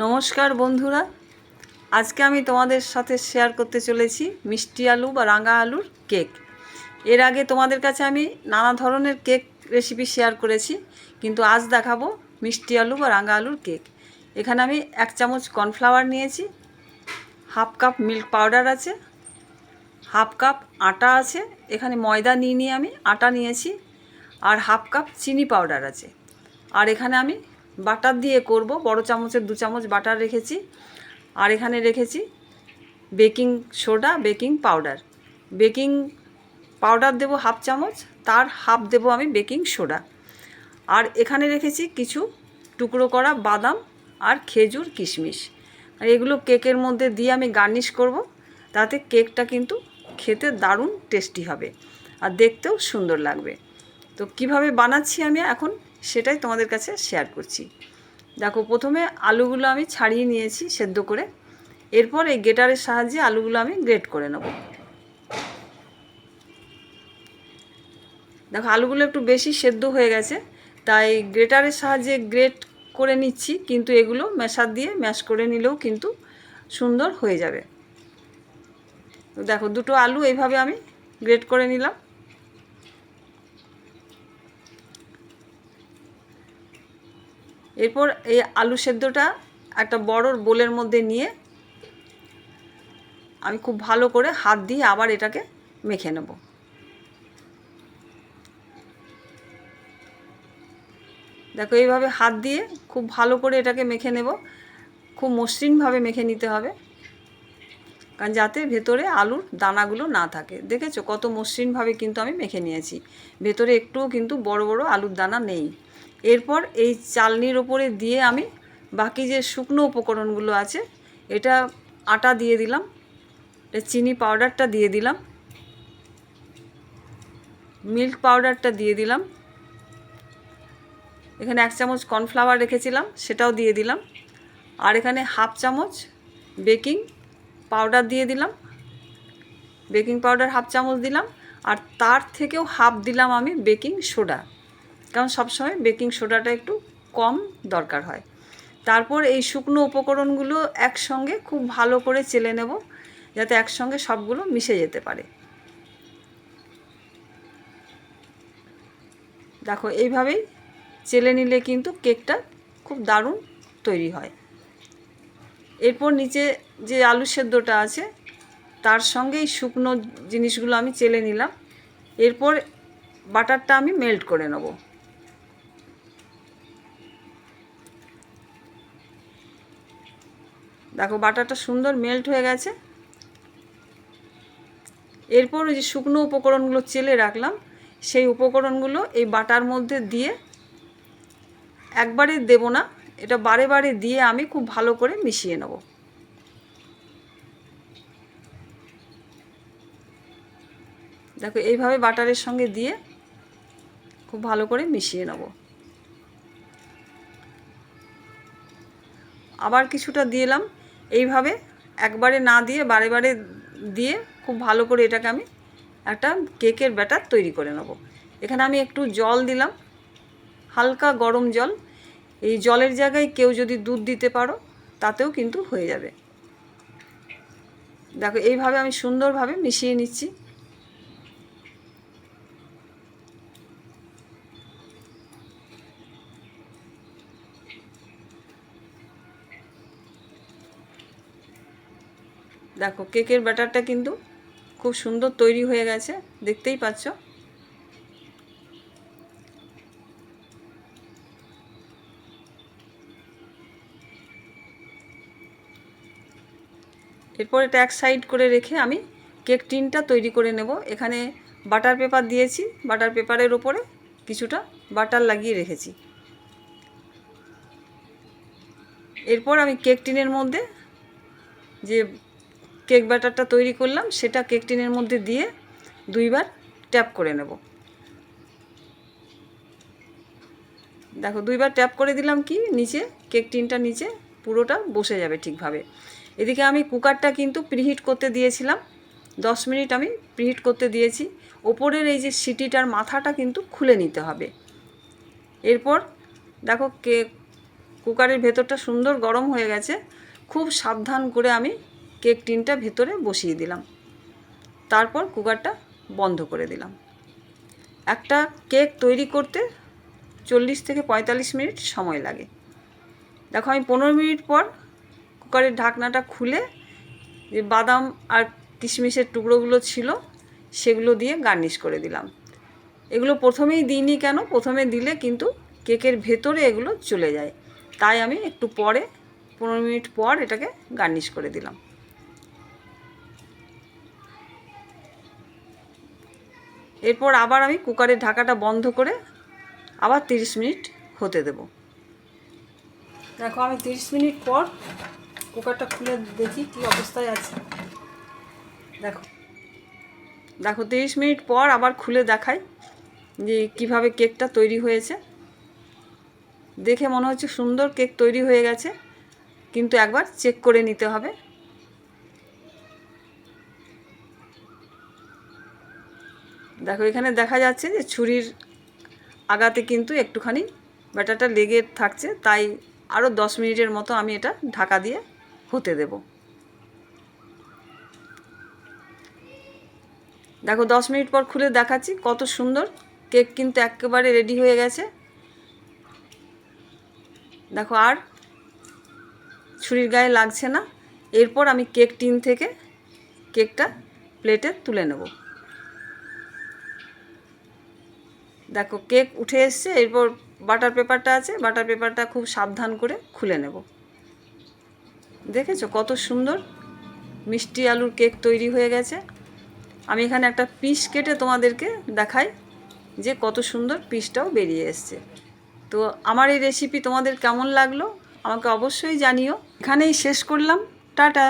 নমস্কার বন্ধুরা, আজকে আমি তোমাদের সাথে শেয়ার করতে চলেছি মিষ্টি আলু বা রাঙা আলুর কেক। এর আগে তোমাদের কাছে আমি নানা ধরনের কেক রেসিপি শেয়ার করেছি, কিন্তু আজ দেখাবো মিষ্টি আলু বা রাঙা আলুর কেক। এখানে আমি 1 চামচ কর্নফ্লাওয়ার নিয়েছি, হাফ কাপ মিল্ক পাউডার আছে, হাফ কাপ আটা আছে, এখানে ময়দা নিয়ে আমি আটা নিয়েছি, আর হাফ কাপ চিনি পাউডার আছে। আর এখানে আমি বাটার দিয়ে করব, বড় চামচের 2 চামচ বাটার রেখেছি। আর এখানে রেখেছি baking soda, baking powder. Baking powder দেবো হাফ চামচ, তার হাফ দেবো আমি বেকিং সোডা। আর এখানে রেখেছি কিছু টুকরো করা বাদাম আর খেজুর, কিশমিশ। আর এগুলো কেকের মধ্যে দিয়ে আমি গার্নিশ করব, তাতে কেকটা কিন্তু খেতে দারুণ টেস্টি হবে আর দেখতেও সুন্দর লাগবে। তো কিভাবে বানাচ্ছি আমি এখন সেটাই তোমাদের কাছে শেয়ার করছি। দেখো, প্রথমে আলুগুলো আমি ছাড়িয়ে নিয়েছি সেদ্ধ করে। এরপর এই গ্রেটারের সাহায্যে আলুগুলো আমি গ্রেট করে নেব। দেখো, আলুগুলো একটু বেশি সেদ্ধ হয়ে গেছে, তাই গ্রেটারের সাহায্যে গ্রেট করে নিচ্ছি, কিন্তু এগুলো ম্যাশার দিয়ে ম্যাশ করে নিলেও কিন্তু সুন্দর হয়ে যাবে। তো দেখো, দুটো আলু এইভাবে আমি গ্রেট করে নিলাম। এরপর এই আলু সেদ্ধটা একটা বড় বোলের মধ্যে নিয়ে আমি খুব ভালো করে হাত দিয়ে আবার এটাকে মেখে নেব। দেখো, এইভাবে হাত দিয়ে খুব ভালো করে এটাকে মেখে নেব। খুব মসৃণভাবে মেখে নিতে হবে, কারণ যাতে ভেতরে আলুর দানাগুলো না থাকে। দেখেছো কত মসৃণভাবে কিন্তু আমি মেখে নিয়েছি, ভেতরে একটুও কিন্তু বড় বড় আলুর দানা নেই। এরপর এই চালনির ওপরে দিয়ে আমি বাকি যে শুকনো উপকরণগুলো আছে, এটা আটা দিয়ে দিলাম, চিনি পাউডারটা দিয়ে দিলাম, মিল্ক পাউডারটা দিয়ে দিলাম, এখানে 1 চামচ কর্নফ্লাওয়ার রেখেছিলাম সেটাও দিয়ে দিলাম, আর এখানে হাফ চামচ বেকিং পাউডার দিয়ে দিলাম, বেকিং পাউডার হাফ চামচ দিলাম, আর তার থেকেও হাফ দিলাম আমি বেকিং সোডা, কারণ সবসময় বেকিং সোডাটা একটু কম দরকার হয়। তারপর এই শুকনো উপকরণগুলো একসঙ্গে খুব ভালো করে চেলে নেব, যাতে একসঙ্গে সবগুলো মিশে যেতে পারে। দেখো, এইভাবেই চেলে নিলে কিন্তু কেকটা খুব দারুণ তৈরি হয়। এরপর নিচে যে আলু সেদ্ধটা আছে তার সঙ্গে এই শুকনো জিনিসগুলো আমি চেলে নিলাম। এরপর বাটারটা আমি মেল্ট করে নেব। দেখো, বাটারটা সুন্দর মেল্ট হয়ে গেছে। এরপর ওই যে শুকনো উপকরণগুলো চেলে রাখলাম, সেই উপকরণগুলো এই বাটার মধ্যে দিয়ে, একবারে দেব না, এটা বারে বারে দিয়ে আমি খুব ভালো করে মিশিয়ে নেব। দেখো, এইভাবে বাটারের সঙ্গে দিয়ে খুব ভালো করে মিশিয়ে নেব। আবার কিছুটা দিলাম। এইভাবে একবারে না দিয়ে বারে বারে দিয়ে খুব ভালো করে এটাকে আমি একটা কেকের ব্যাটার তৈরি করে নেব। এখানে আমি একটু জল দিলাম, হালকা গরম জল। এই জলের জায়গায় কেউ যদি দুধ দিতে পারো তাতেও কিন্তু হয়ে যাবে। দেখো, এইভাবে আমি সুন্দরভাবে মিশিয়ে নিচ্ছি। দেখো, কেকের ব্যাটারটা কিন্তু খুব সুন্দর তৈরি হয়ে গেছে, দেখতেই পাচ্ছ। এরপর এটা এক সাইড করে রেখে আমি কেক টিনটা তৈরি করে নেব। এখানে বাটার পেপার দিয়েছি, বাটার পেপারের ওপরে কিছুটা বাটার লাগিয়ে রেখেছি। এরপর আমি কেক টিনের মধ্যে যে কেক ব্যাটারটা তৈরি করলাম সেটা কেক টিনের মধ্যে দিয়ে 2 বার ট্যাপ করে নেব। দেখো, 2 বার ট্যাপ করে দিলাম, কি নিচে কেক টিনটা নিচে পুরোটা বসে যাবে ঠিকভাবে। এদিকে আমি কুকারটা কিন্তু প্রিহিট করতে দিয়েছিলাম, 10 মিনিট আমি প্রিহিট করতে দিয়েছি। ওপরের এই যে সিটিটার মাথাটা কিন্তু খুলে নিতে হবে। এরপর দেখো, কুকারের ভেতরটা সুন্দর গরম হয়ে গেছে। খুব সাবধান করে আমি কেক টিনটা ভেতরে বসিয়ে দিলাম, তারপর কুকারটা বন্ধ করে দিলাম। একটা কেক তৈরি করতে 40 থেকে 45 মিনিট সময় লাগে। দেখো আমি 15 মিনিট পর কুকারের ঢাকনাটা খুলে যে বাদাম আর কিশমিশের টুকরোগুলো ছিল সেগুলো দিয়ে গার্নিশ করে দিলাম। এগুলো প্রথমেই দিইনি কেন, প্রথমে দিলে কিন্তু কেকের ভেতরে এগুলো চলে যায়, তাই আমি একটু পরে 15 মিনিট পর এটাকে গার্নিশ করে দিলাম। এরপর আবার আমি কুকারের ঢাকাটা বন্ধ করে আবার 30 মিনিট হতে দেব। দেখো আমি 30 মিনিট পর কুকারটা খুলে দেখি কী অবস্থায় আছে। দেখো দেখো 30 মিনিট পর আবার খুলে দেখাই যে কিভাবে কেকটা তৈরি হয়েছে। দেখে মনে হচ্ছে সুন্দর কেক তৈরি হয়ে গেছে, কিন্তু একবার চেক করে নিতে হবে। দেখো এখানে দেখা যাচ্ছে যে ছুরির আগাতে কিন্তু একটুখানি ব্যাটারটা লেগে থাকছে, তাই আরও 10 মিনিটের মতো আমি এটা ঢাকা দিয়ে হতে দেব। দেখো 10 মিনিট পর খুলে দেখাচ্ছি কত সুন্দর কেক কিন্তু একেবারে রেডি হয়ে গেছে। দেখো আর ছুরির গায়ে লাগছে না। এরপর আমি কেক টিন থেকে কেকটা প্লেটে তুলে নেব। দেখো কেক উঠে এসছে। এরপর বাটার পেপারটা আছে, বাটার পেপারটা খুব সাবধান করে খুলে নেব। দেখেছো কত সুন্দর মিষ্টি আলুর কেক তৈরি হয়ে গেছে। আমি এখানে একটা পিস কেটে তোমাদেরকে দেখাই যে কত সুন্দর পিসটাও বেরিয়ে এসছে। তো আমার এই রেসিপি তোমাদের কেমন লাগলো আমাকে অবশ্যই জানিও। এখানেই শেষ করলাম, টাটা।